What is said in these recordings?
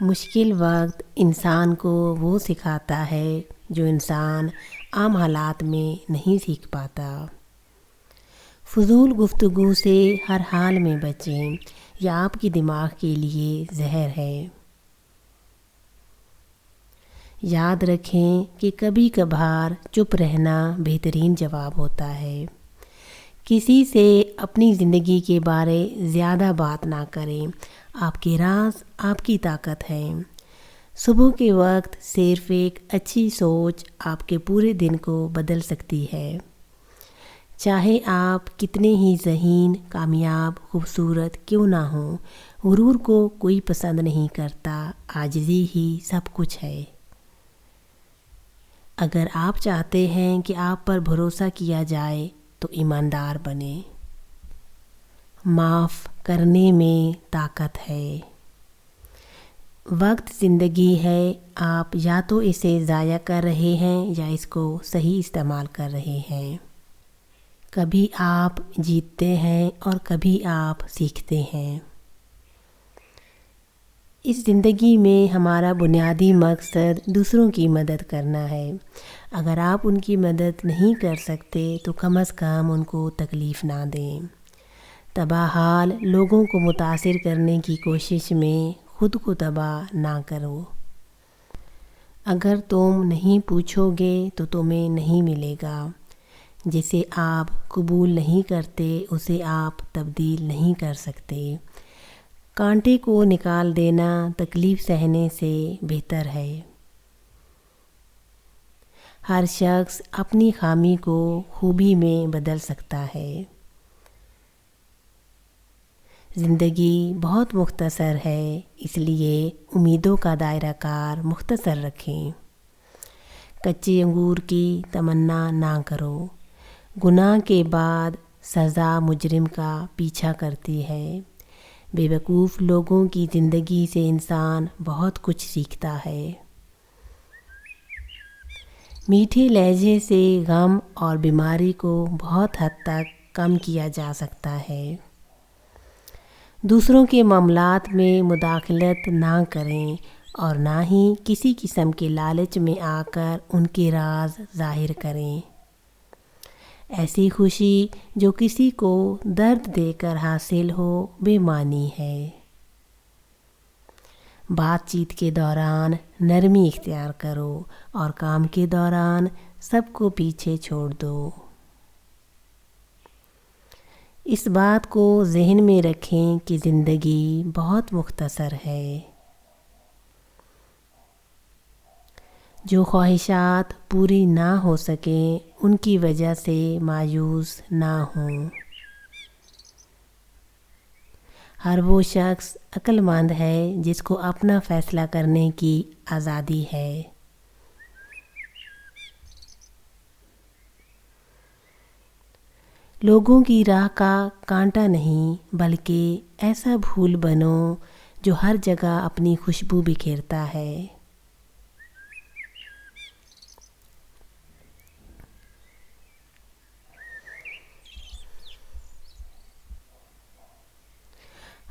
مشکل وقت انسان کو وہ سکھاتا ہے جو انسان عام حالات میں نہیں سیکھ پاتا۔ فضول گفتگو سے ہر حال میں بچیں، یہ آپ کے دماغ کے لیے زہر ہے۔ یاد رکھیں کہ کبھی کبھار چپ رہنا بہترین جواب ہوتا ہے۔ کسی سے اپنی زندگی کے بارے زیادہ بات نہ کریں، آپ کے راز آپ کی طاقت ہے۔ صبح کے وقت صرف ایک اچھی سوچ آپ کے پورے دن کو بدل سکتی ہے۔ چاہے آپ کتنے ہی ذہین، کامیاب، خوبصورت کیوں نہ ہوں، غرور کو کوئی پسند نہیں کرتا، عاجزی ہی سب کچھ ہے۔ اگر آپ چاہتے ہیں کہ آپ پر بھروسہ کیا جائے تو ایماندار بنیں۔ معاف کرنے میں طاقت ہے۔ وقت زندگی ہے، آپ یا تو اسے ضائع کر رہے ہیں یا اس کو صحیح استعمال کر رہے ہیں۔ کبھی آپ جیتتے ہیں اور کبھی آپ سیکھتے ہیں۔ اس زندگی میں ہمارا بنیادی مقصد دوسروں کی مدد کرنا ہے۔ اگر آپ ان کی مدد نہیں کر سکتے تو کم از کم ان کو تکلیف نہ دیں۔ تباہ حال لوگوں کو متاثر کرنے کی کوشش میں خود کو تباہ نہ کرو۔ اگر تم نہیں پوچھو گے تو تمہیں نہیں ملے گا۔ جسے آپ قبول نہیں کرتے اسے آپ تبدیل نہیں کر سکتے۔ کانٹے کو نکال دینا تکلیف سہنے سے بہتر ہے۔ ہر شخص اپنی خامی کو خوبی میں بدل سکتا ہے۔ زندگی بہت مختصر ہے، اس لیے امیدوں کا دائرہ کار مختصر رکھیں۔ کچے انگور کی تمنا نہ کرو۔ گناہ کے بعد سزا مجرم کا پیچھا کرتی ہے۔ بے وقوف لوگوں کی زندگی سے انسان بہت کچھ سیکھتا ہے۔ میٹھے لہجے سے غم اور بیماری کو بہت حد تک کم کیا جا سکتا ہے۔ دوسروں کے معاملات میں مداخلت نہ کریں اور نہ ہی کسی قسم کے لالچ میں آ کر ان کے راز ظاہر کریں۔ ایسی خوشی جو کسی کو درد دے کر حاصل ہو بے معنی ہے۔ بات چیت کے دوران نرمی اختیار کرو اور کام کے دوران سب کو پیچھے چھوڑ دو۔ اس بات کو ذہن میں رکھیں کہ زندگی بہت مختصر ہے۔ جو خواہشات پوری نہ ہو سکیں ان کی وجہ سے مایوس نہ ہوں۔ ہر وہ شخص عقل مند ہے جس کو اپنا فیصلہ کرنے کی آزادی ہے۔ لوگوں کی راہ کا کانٹا نہیں بلکہ ایسا پھول بنو جو ہر جگہ اپنی خوشبو بکھیرتا ہے۔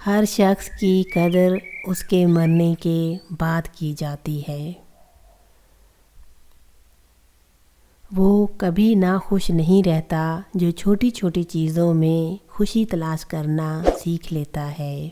ہر شخص کی قدر اس کے مرنے کے بعد کی جاتی ہے۔ وہ کبھی ناخوش نہیں رہتا جو چھوٹی چھوٹی چیزوں میں خوشی تلاش کرنا سیکھ لیتا ہے۔